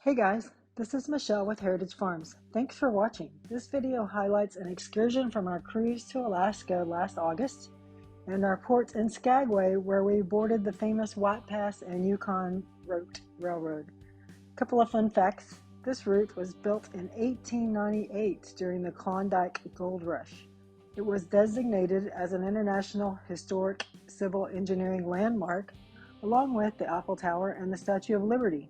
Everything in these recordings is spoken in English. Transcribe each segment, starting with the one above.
Hey guys, this is Michelle with Heritage Farms. Thanks for watching. This video highlights an excursion from our cruise to Alaska last August and our port in Skagway where we boarded the famous White Pass and Yukon Railroad. A couple of fun facts. This route was built in 1898 during the Klondike Gold Rush. It was designated as an International Historic Civil Engineering Landmark along with the Eiffel Tower and the Statue of Liberty.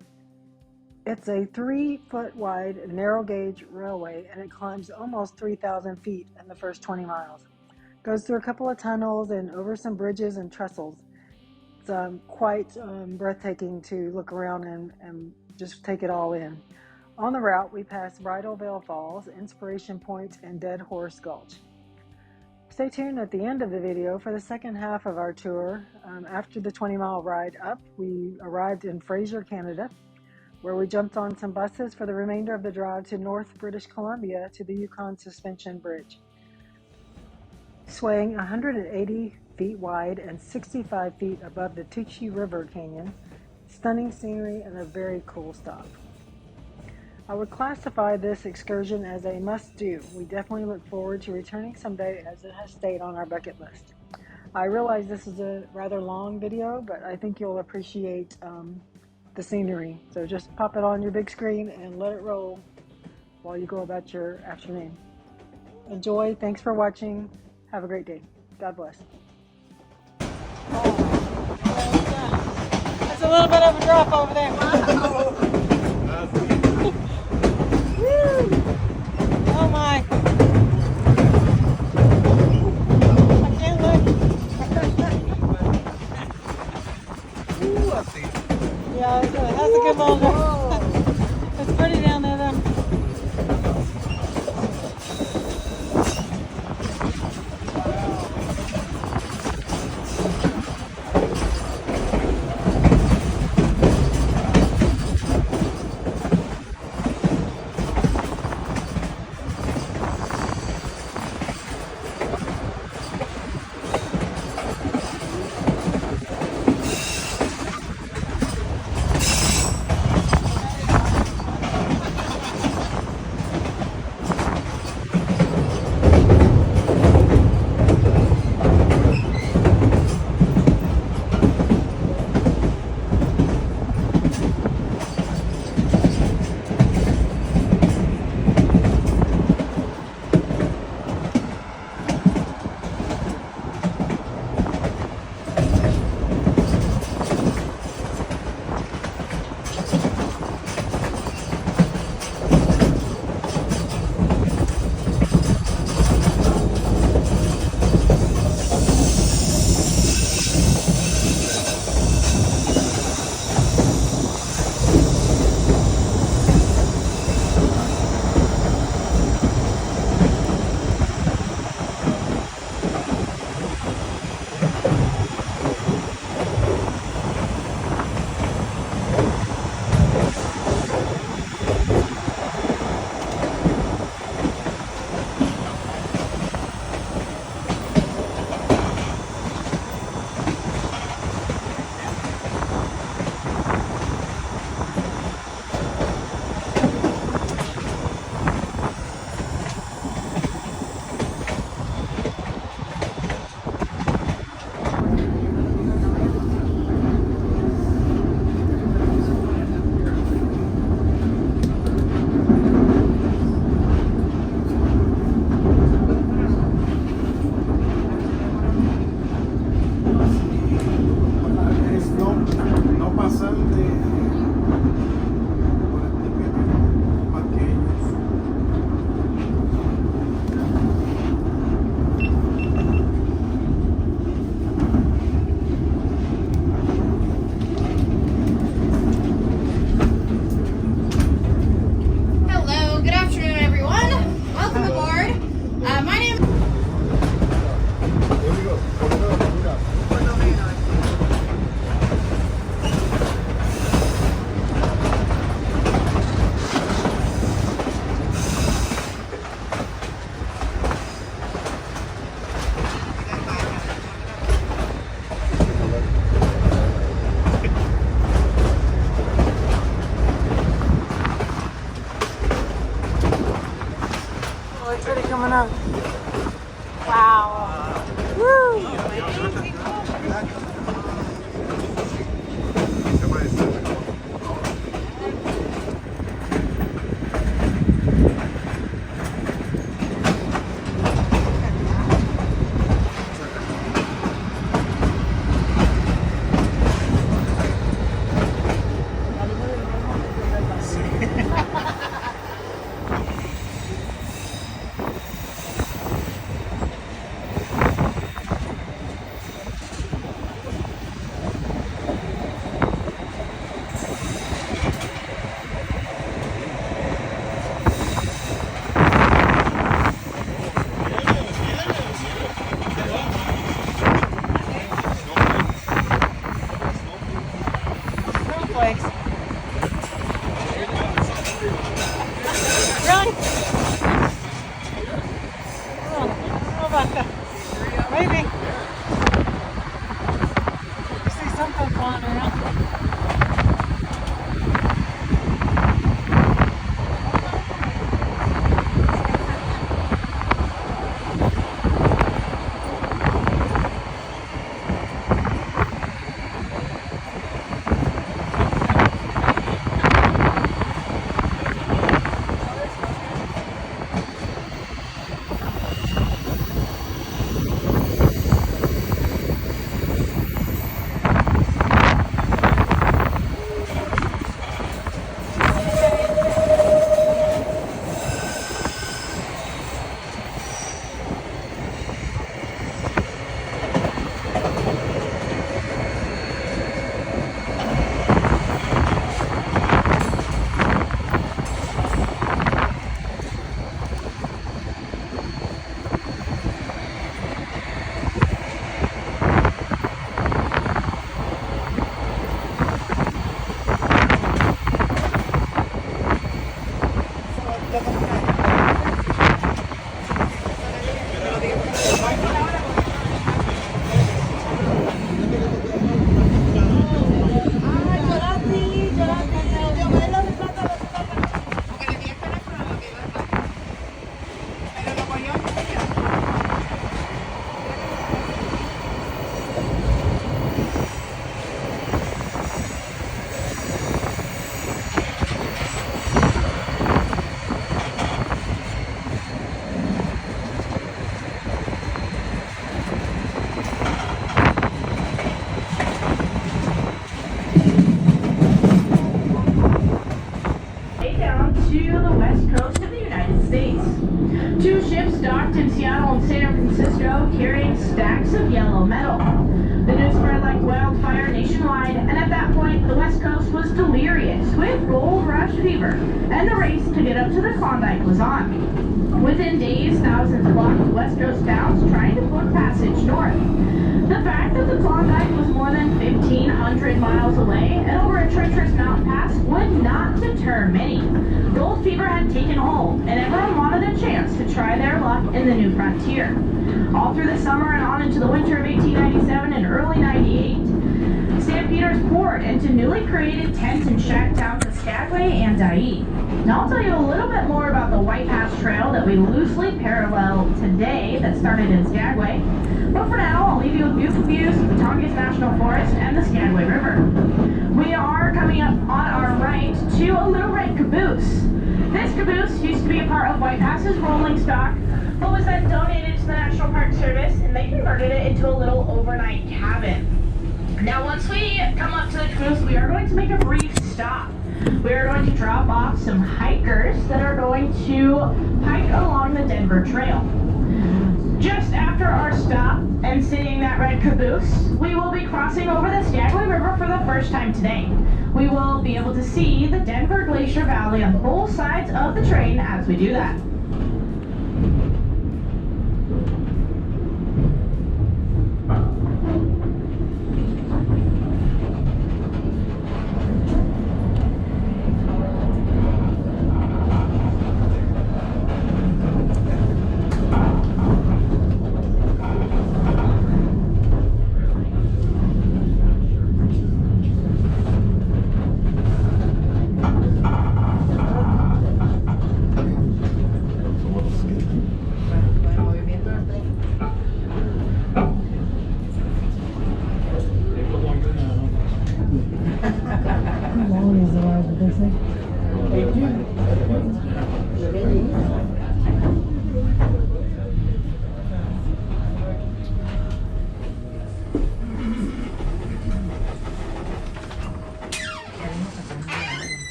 It's a 3-foot wide narrow gauge railway and it climbs almost 3,000 feet in the first 20 miles. Goes through a couple of tunnels and over some bridges and trestles. It's quite breathtaking to look around and just take it all in. On the route, we pass Bridal Falls, Inspiration Point, and Dead Horse Gulch. Stay tuned at the end of the video for the second half of our tour. After the 20-mile ride up, we arrived in Fraser, Canada, where we jumped on some buses for the remainder of the drive to North British Columbia to the Yukon Suspension Bridge. Swaying 180 feet wide and 65 feet above the Tutshi River Canyon, stunning scenery and a very cool stop. I would classify this excursion as a must-do. We definitely look forward to returning someday as it has stayed on our bucket list. I realize this is a rather long video, but I think you'll appreciate the scenery. So just pop it on your big screen and let it roll while you go about your afternoon. Enjoy. Thanks for watching. Have a great day. God bless. That's a little bit of a drop over there. Woo! Oh my. I can't look. Yeah, that's a good little drop. It's pretty down there though. between Seattle and San Francisco carrying stacks of yellow metal. The news spread like wildfire nationwide, and at that point, the West Coast was delirious with gold rush fever, and the race to get up to the Klondike was on. Within days, thousands blocked the West Coast towns trying to book passage north. The fact that the Klondike was more than 1,500 miles away and over a treacherous mountain pass would not deter many. Gold fever had taken hold, and everyone wanted a chance to try their luck in the new frontier. All through the summer and on into the winter of 1897 and early 98, stampeders poured into newly created tent and shack towns of Skagway and Dyea. Now I'll tell you a little bit more about the White Pass Trail that we loosely parallel today that started in Skagway. But for now, I'll leave you with beautiful views of the Tongass National Forest and the Skagway River. We are coming up on our right to a little red caboose. This caboose used to be a part of White Pass's rolling stock, but was then donated to the National Park Service, and they converted it into a little overnight cabin. Now once we come up to the caboose, we are going to make a brief stop. We are going to drop off some hikers that are going to hike along the Denver Trail. Just after our stop and seeing that red caboose, we will be crossing over the Skagway River for the first time today. We will be able to see the Denver Glacier Valley on both sides of the train as we do that.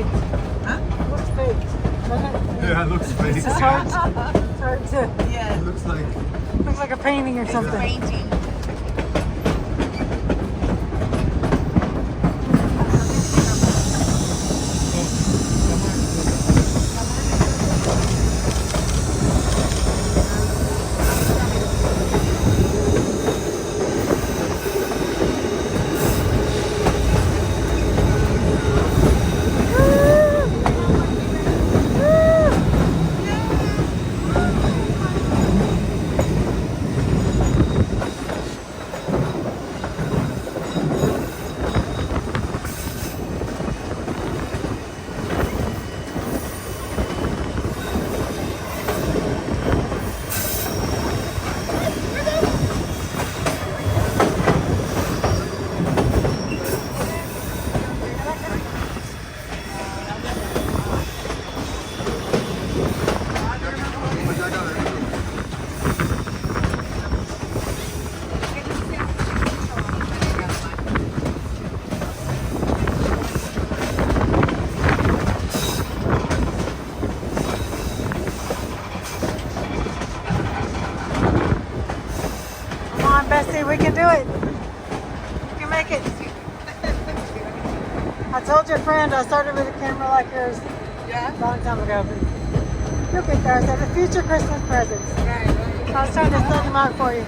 fake. Huh? It looks fake. Doesn't it? Yeah, it looks fake. It's just hard, it's hard to, Yeah. It looks like a painting or something. Painting. Come on, Bessie, we can do it. We can make it. I told your friend I started with a camera like yours Yeah. a long time ago, but you'll get there. I said, the future Christmas presents. Right. I was trying to set them out for you.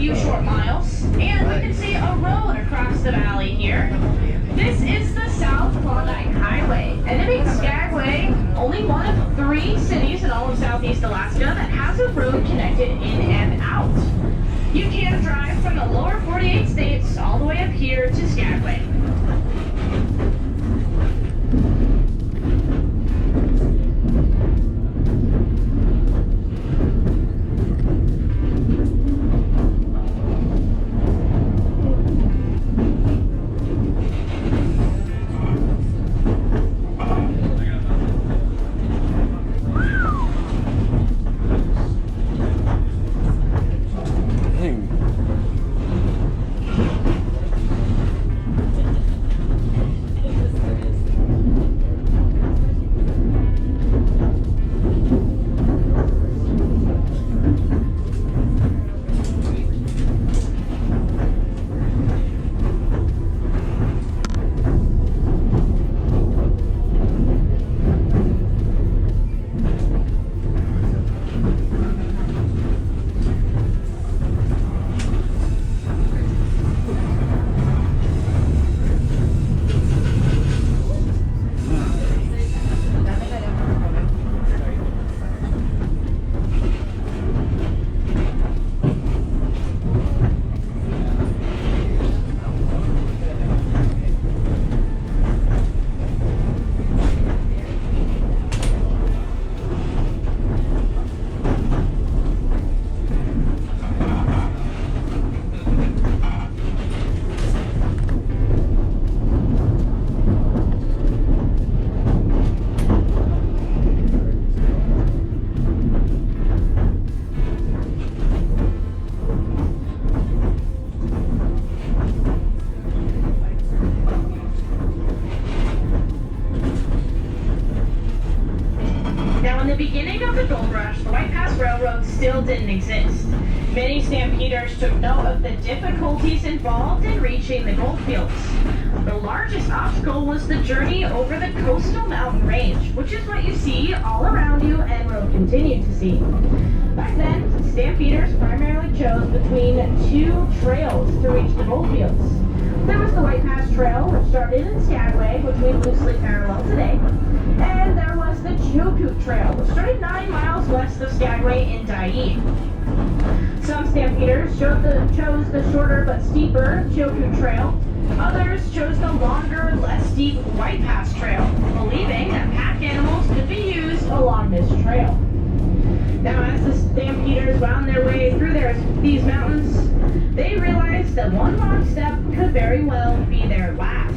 few short miles, and we can see a road across the valley here. This is the South Klondike Highway, and it makes Skagway only one of 3 cities in all of Southeast Alaska that has a road connected in and out. You can drive from the lower 48 states all the way up here to Skagway. Beginning of the Gold Rush, the White Pass Railroad still didn't exist. Many stampeders took note of the difficulties involved in reaching the gold fields. The largest obstacle was the journey over the coastal mountain range, which is what you see all around you and will continue to see. Back then, stampeders primarily chose between 2 trails to reach the gold fields. There was the White Pass Trail, which started in Skagway, which we loosely parallel today, and there was the Chilkoot Trail, which started 9 miles west of Skagway in Dyea. Some stampeders chose the shorter but steeper Chilkoot Trail. Others chose the longer, less steep White Pass Trail, believing that pack animals could be used along this trail. Now, as the stampeders wound their way through these mountains, they realized that one long step could very well be their last,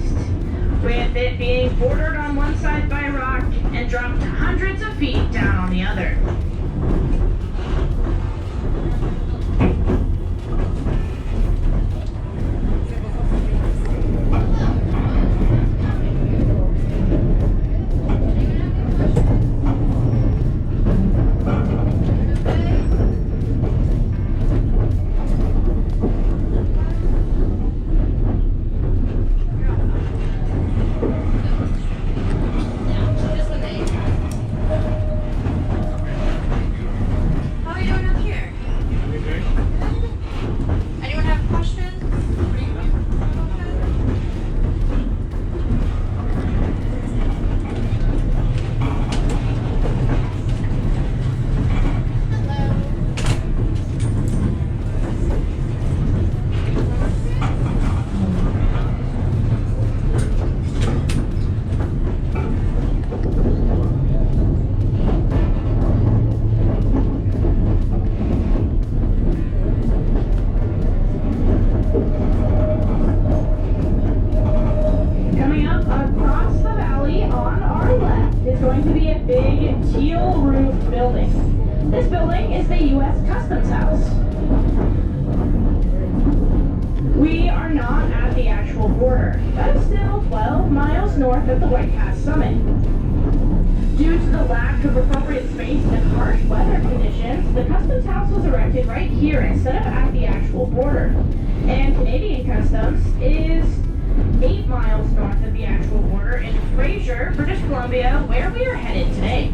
with it being bordered on one side by rock and dropped hundreds of feet down on the other. This building is the U.S. Customs House. We are not at the actual border. That is still 12 miles north of the White Pass summit. Due to the lack of appropriate space and harsh weather conditions, the Customs House was erected right here instead of at the actual border. And Canadian Customs is 8 miles north of the actual border in Fraser, British Columbia, where we are headed today.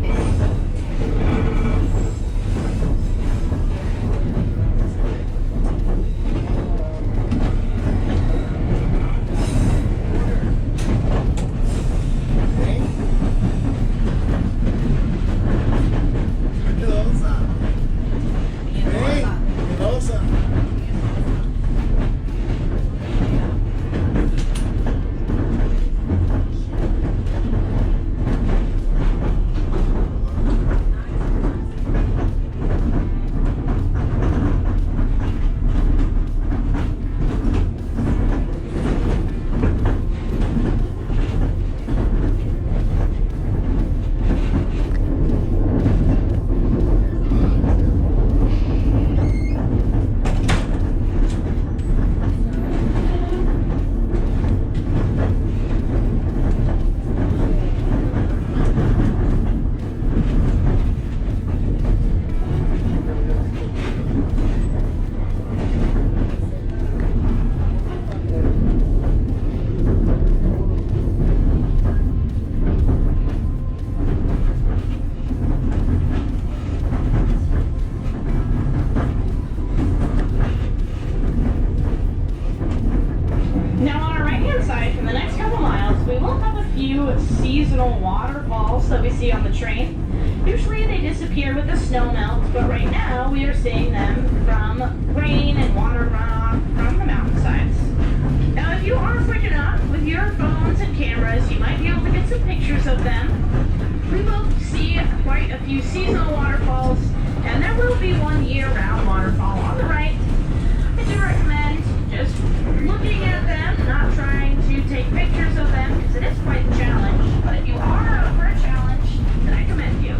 see on the train. Usually they disappear with the snow melt, but right now we are seeing them from rain and water runoff from the mountainsides. Now if you are quick enough with your phones and cameras, you might be able to get some pictures of them. We will see quite a few seasonal waterfalls, and there will be one year-round waterfall on the right. I do recommend just looking at them, not trying to take pictures of them, because it is quite a challenge. But if you are up for a challenge, then I commend you.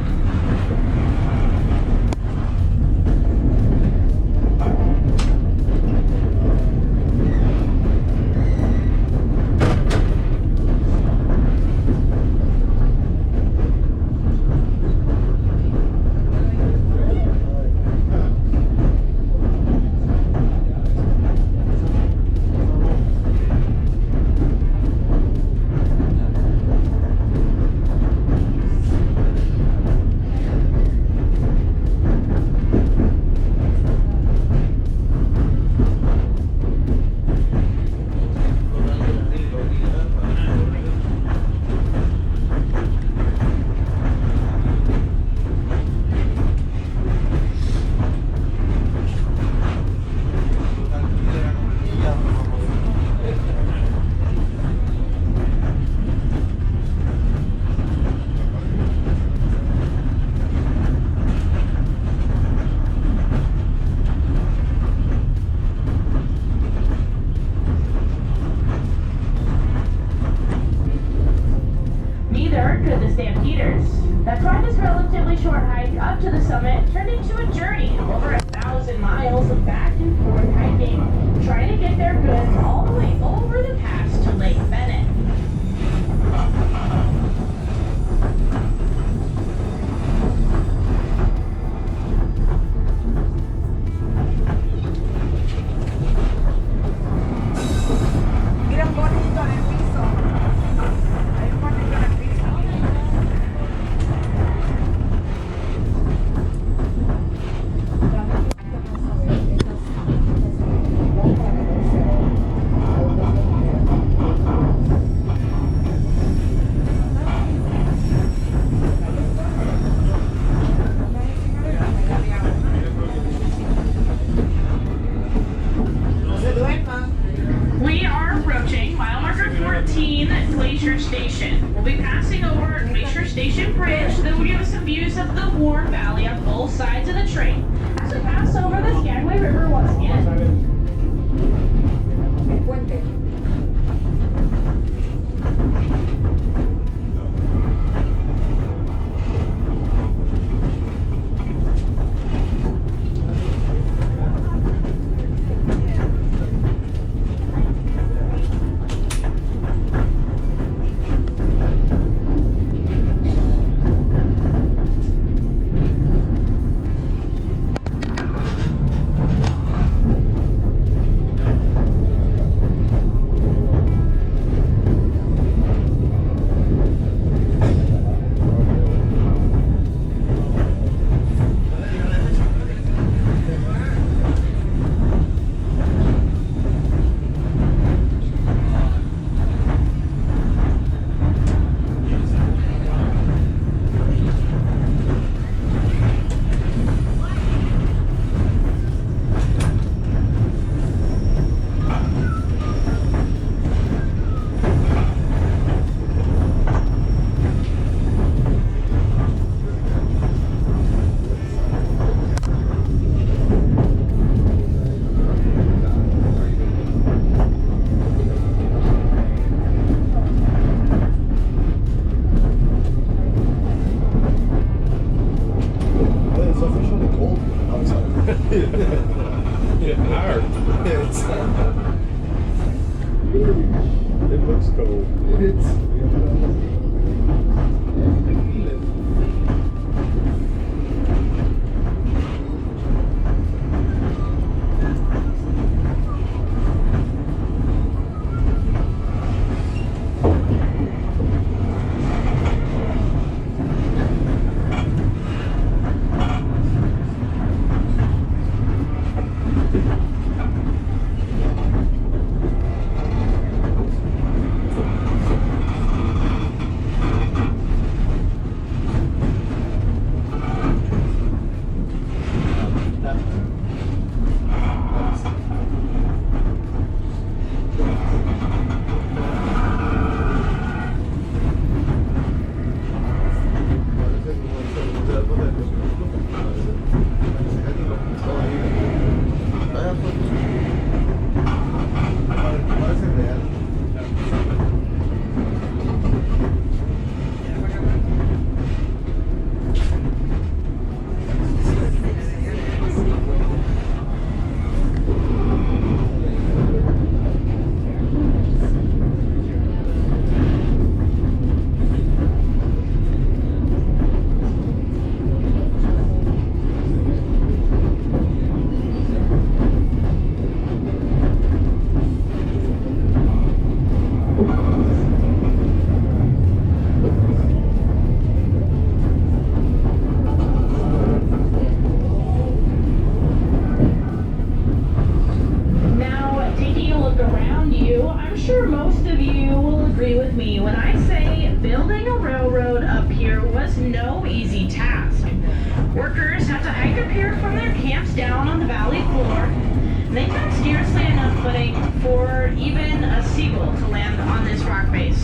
That drive is relatively short hike up to the summit turned into a journey of over 1,000 miles of back and forth hiking, trying to get their goods all the way over the pass to Lake Bennett. Glacier Station. We'll be passing over Glacier Station Bridge that will give us some views of the warm valley on both sides of the train. As we pass over the Skagway River once again. It looks cold. was no easy task. Workers had to hike up here from their camps down on the valley floor, and they found scarcely enough footing for even a seagull to land on this rock face.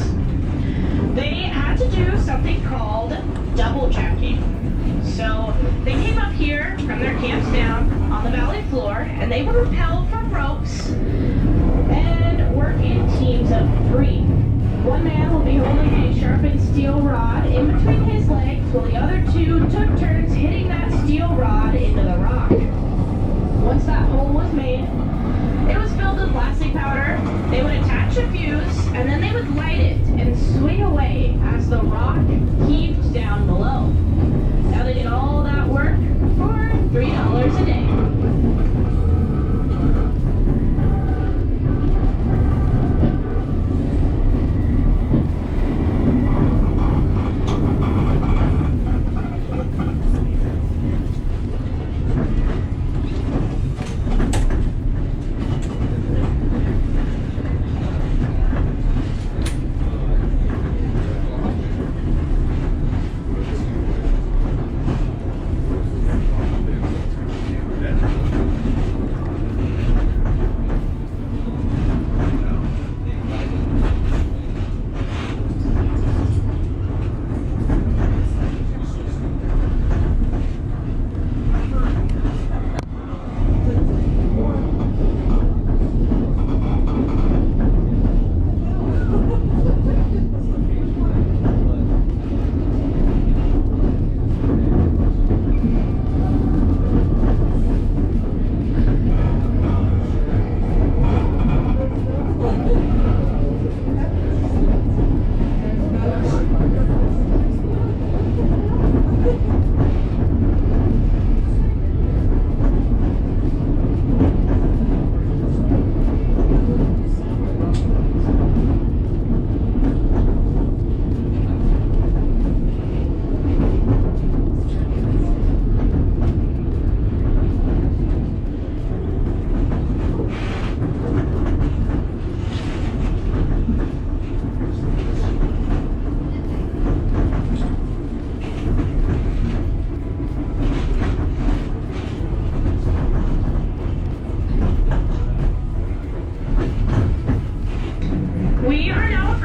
They had to do something called double jacking. So they came up here from their camps down on the valley floor, and they were rappelled from ropes and work in teams of 3. One man will be holding a sharpened steel rod in between his legs, while the other 2 took turns hitting that steel rod into the rock. Once that hole was made, it was filled with plastic powder. They would attach a fuse, and then they would light it and swing away as the rock heaved down below. Now they did all that work for $3 a day.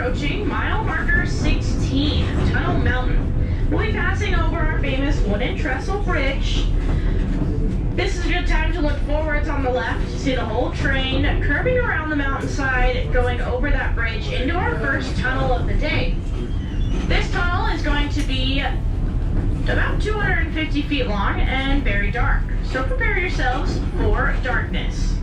Approaching mile marker 16, Tunnel Mountain. We'll be passing over our famous wooden trestle bridge. This is a good time to look forwards on the left to see the whole train curving around the mountainside, going over that bridge into our first tunnel of the day. This tunnel is going to be about 250 feet long and very dark, so prepare yourselves for darkness.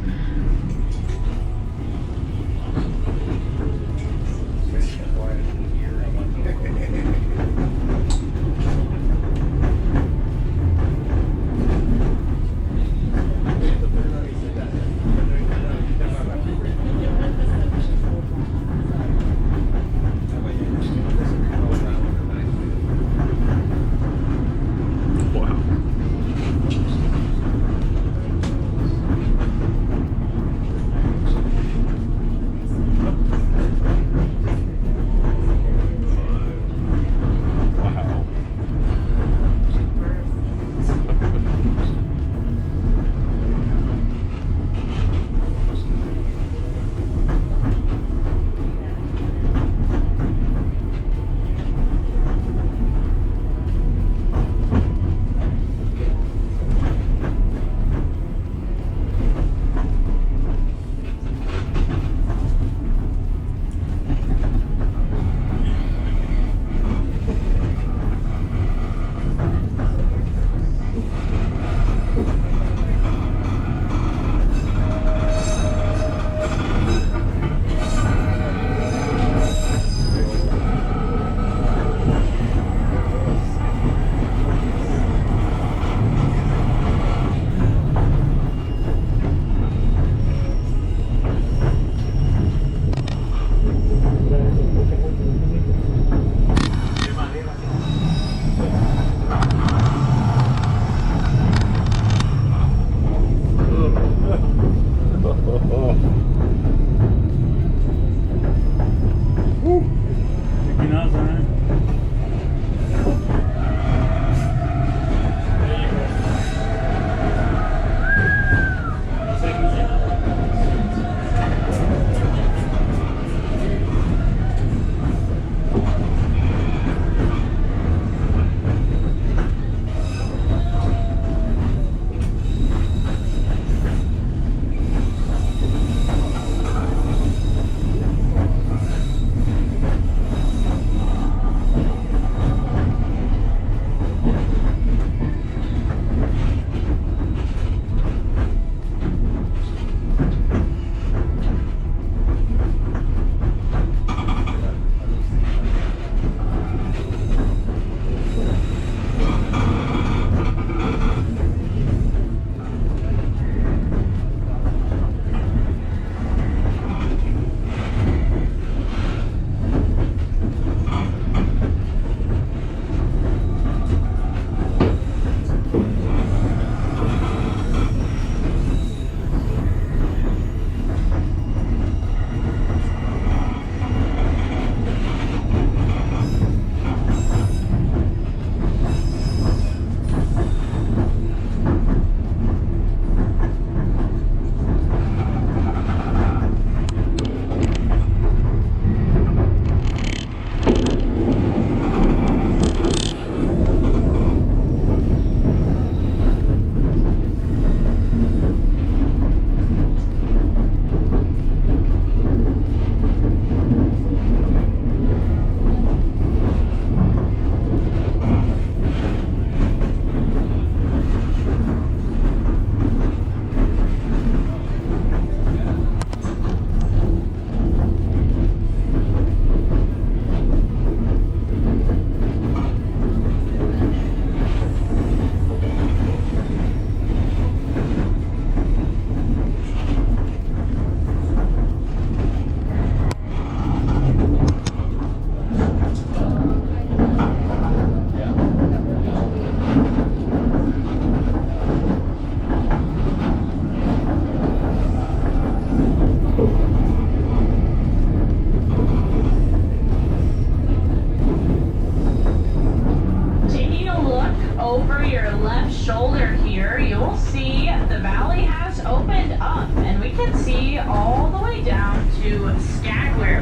over your left shoulder here, you'll see the valley has opened up and we can see all the way down to Skagway,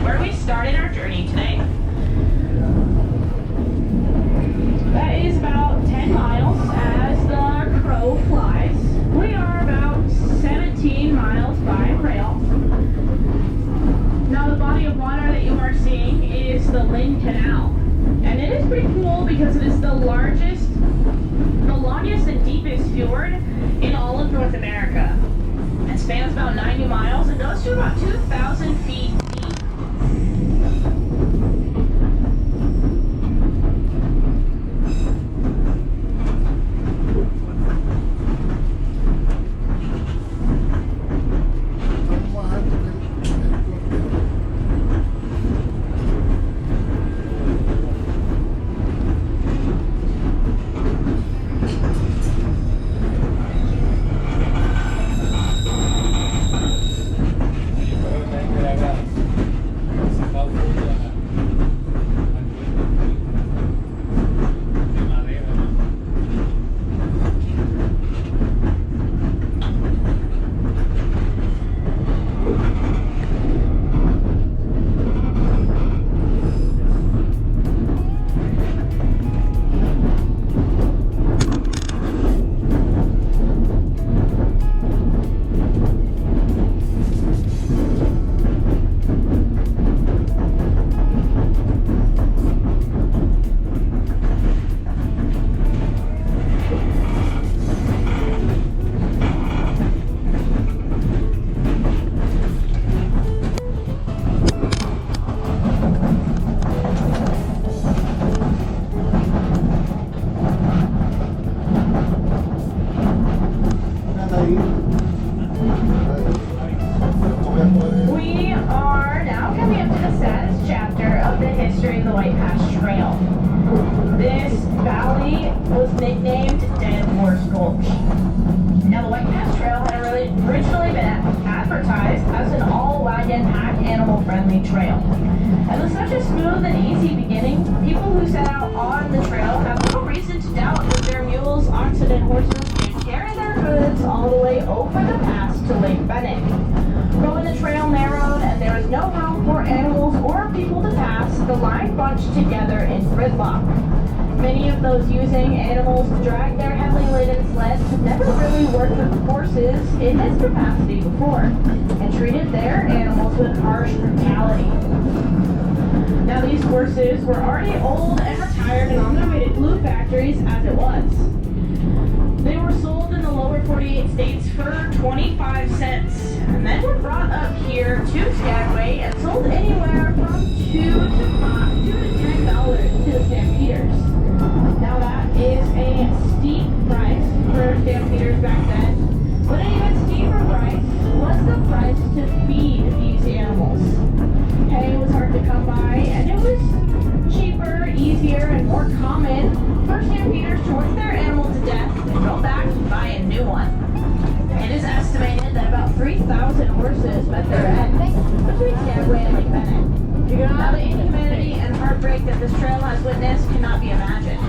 where we started our journey today. That is about 10 miles as the crow flies. We are about 17 miles by rail. Now the body of water that you are seeing is the Lynn Canal. And it is pretty cool because it is the longest and deepest fjord in all of North America. It spans about 90 miles and goes to about 2,000 feet deep. We are now coming up to the saddest chapter of the history of the White Pass Trail. This valley was nicknamed Dead Horse Gulch. Now the White Pass Trail had originally been advertised as an all-wagon pack animal-friendly trail. And with such a smooth and easy beginning, people who set out on the trail have no reason to doubt that their mules, oxen, and horses could carry their goods all the way over the pass to Lake Bennett. But when the trail narrowed and there was no room for animals or people to pass, the line bunched together in gridlock. Many of those using animals to drag their heavily laden sleds had never really worked with horses in this capacity before, and treated their animals with harsh brutality. Now these horses were already old and retired and on their way to glue factories as it was. They were sold in the lower 48 states for 25 cents, and then were brought up here to Skagway and sold anywhere from $2 to $10 to the stampeders. Now that is a steep price for stampeders back then, but an even steeper price was the price to feed these animals. Hay was hard to come by, and it was cheaper, easier, and more common for stampeders to work their animal to death and go back and buy a new one. It is estimated that about 3,000 horses met their end between Skagway and Lake Bennett. Now the inhumanity and heartbreak that this trail has witnessed cannot be imagined.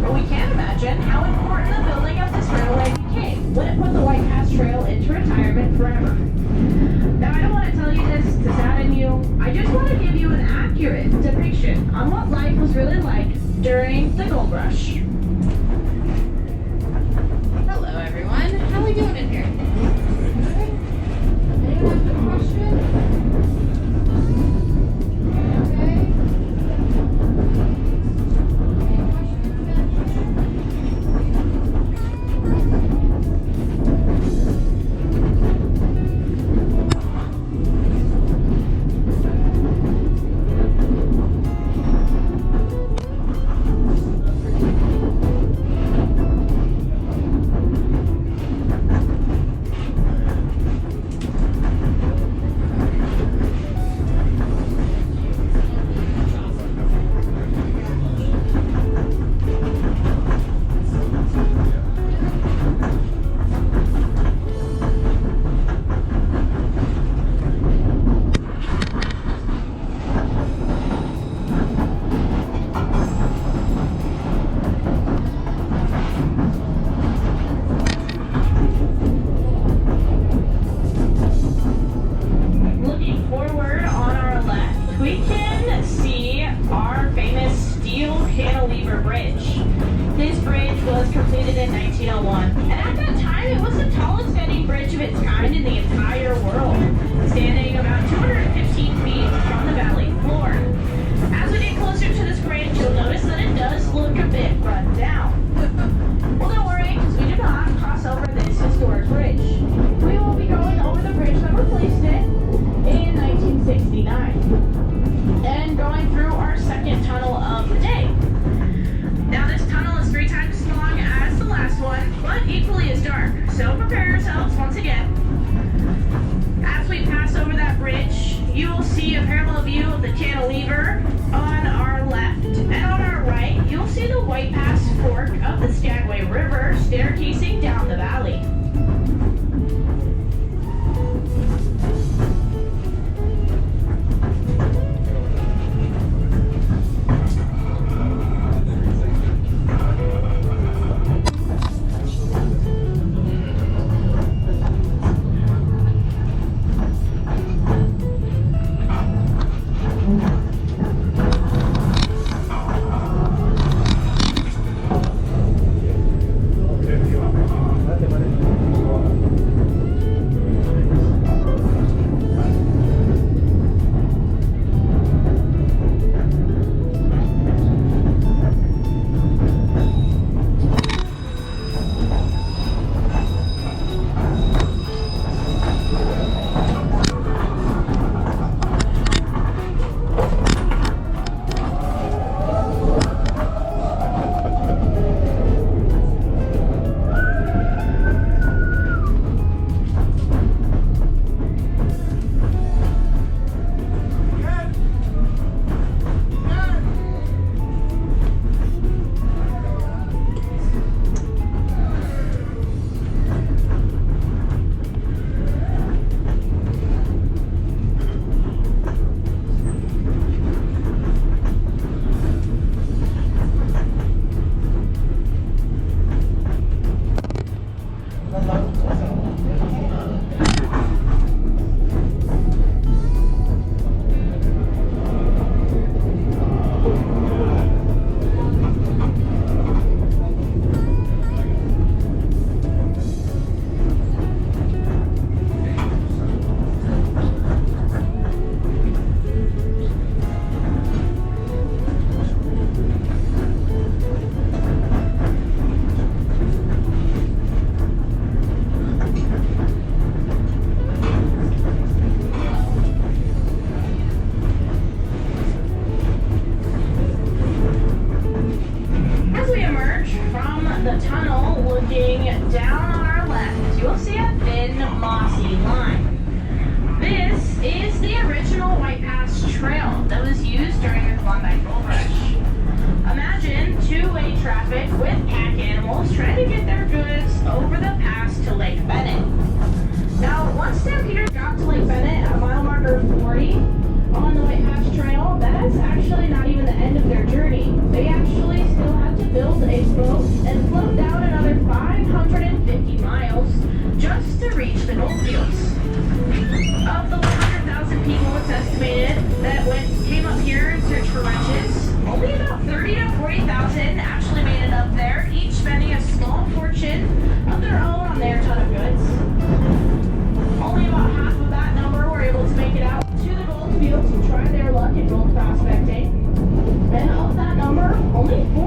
But we can imagine how important the building of this railway became when it put the White Pass Trail into retirement forever. Now I don't want to tell you this to sadden you, I just want to give you an accurate depiction on what life was really like during the gold rush. Hello everyone, how are we doing in here? Anyone have a question? Bridge. This bridge was completed in 1901, and at that time it was the tallest standing bridge of its kind in the entire world, standing about 215 feet from the valley floor. As we get closer to this bridge, you'll notice that it does look a bit run down. Well, don't worry, because we do not cross over this historic bridge. We will be going over the bridge that replaced it in 1969, and going through our second tunnel of the day. Now, this tunnel is 3 times as long as the last one, but equally as dark, so prepare yourselves once again. As we pass over that bridge, you will see a parallel view of the cantilever on our left, and on our right, you'll see the White Pass fork of the Skagway River staircasing down the valley. Klondike Gold Rush. Imagine two-way traffic with pack animals trying to get their goods over the pass to Lake Bennett. Now, once stampeders got to Lake Bennett at mile marker 40 on the White Pass Trail, that's actually not even the end of their journey. They actually still had to build a boat and float down another 550 miles just to reach the goldfields. Of the 100,000 people, it's estimated that came up here in search for riches, only about 30 to 40,000 actually made it up there, each spending a small fortune of their own on their ton of goods. Only about half of that number were able to make it out to the gold fields to try their luck in gold prospecting. And of that number, only 4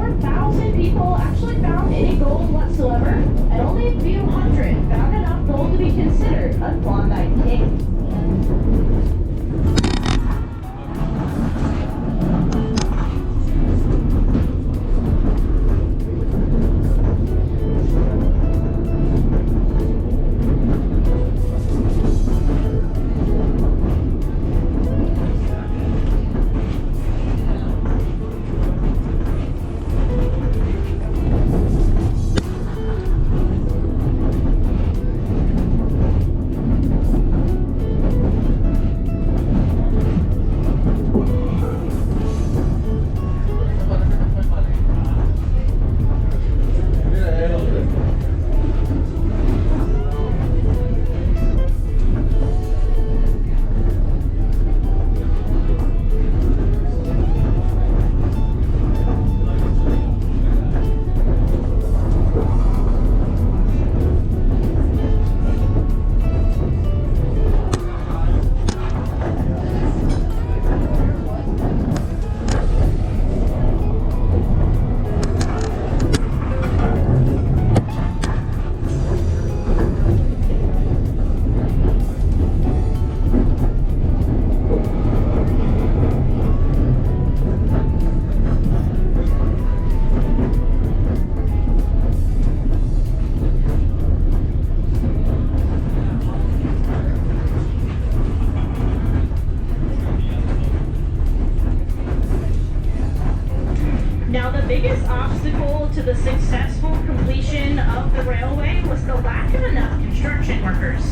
obstacle to the successful completion of the railway was the lack of enough construction workers.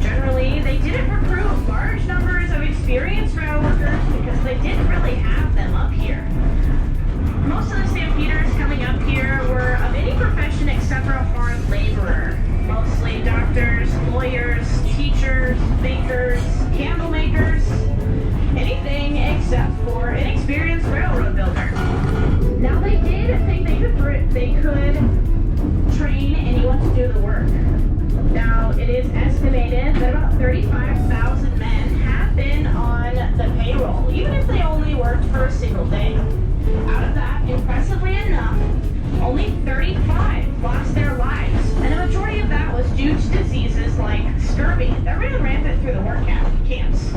Generally, they didn't recruit large numbers of experienced rail workers because they didn't really have them up here. Most of the stampeders coming up here were of any profession except for a hard laborer. Mostly doctors, lawyers, teachers, bakers, candle makers, anything except for an experienced railroad builder. Now they did think they could train anyone to do the work. Now it is estimated that about 35,000 men have been on the payroll, even if they only worked for a single day. Out of that, impressively enough, only 35 lost their lives, and a majority of that was due to diseases like scurvy that ran rampant through the work camps.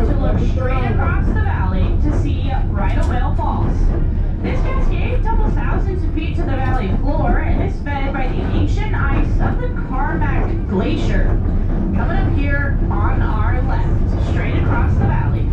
to look straight across the valley to see Bridal Falls. This cascade tumbles thousands of feet to the valley floor and is fed by the ancient ice of the Carmack Glacier. Coming up here on our left, straight across the valley.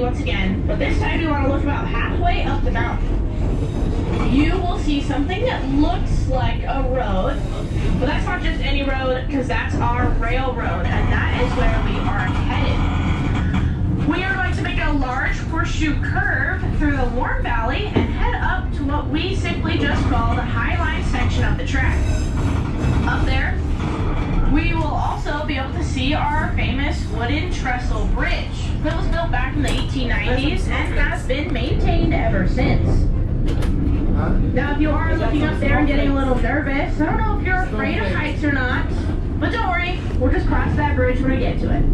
Once again, but this time you want to look about halfway up the mountain. You will see something that looks like a road, but that's not just any road, because that's our railroad, and that is where we are headed. We are going to make a large horseshoe curve through the warm valley and head up to what we simply just call the Highline section of the track. Up there, we will also be able to see our famous wooden trestle bridge that was built back in the 1890s and has been maintained ever since. Now, if you are looking up there and getting a little nervous, I don't know if you're afraid of heights or not, but don't worry, we'll just cross that bridge when we get to it.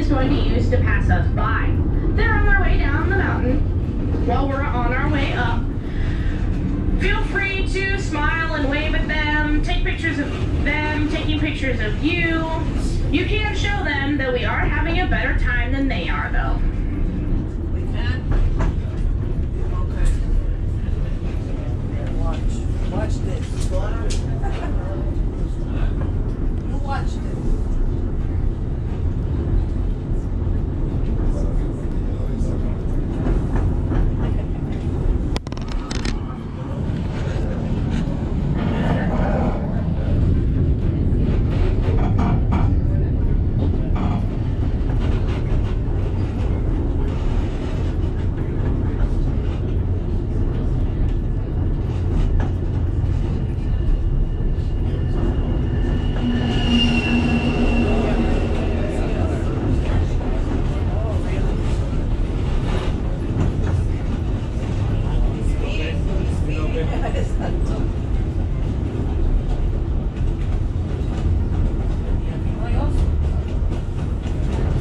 is going to use to pass us by. They're on their way down the mountain while we're on our way up. Feel free to smile and wave at them, take pictures of them, taking pictures of you. You can show them that we are having a better time than they are, though. We can? Okay. Watch this. You watch this.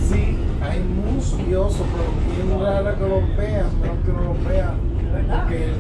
Sí, hay mucho y oso, pero bien rara que los vean, mejor que no los vean, porque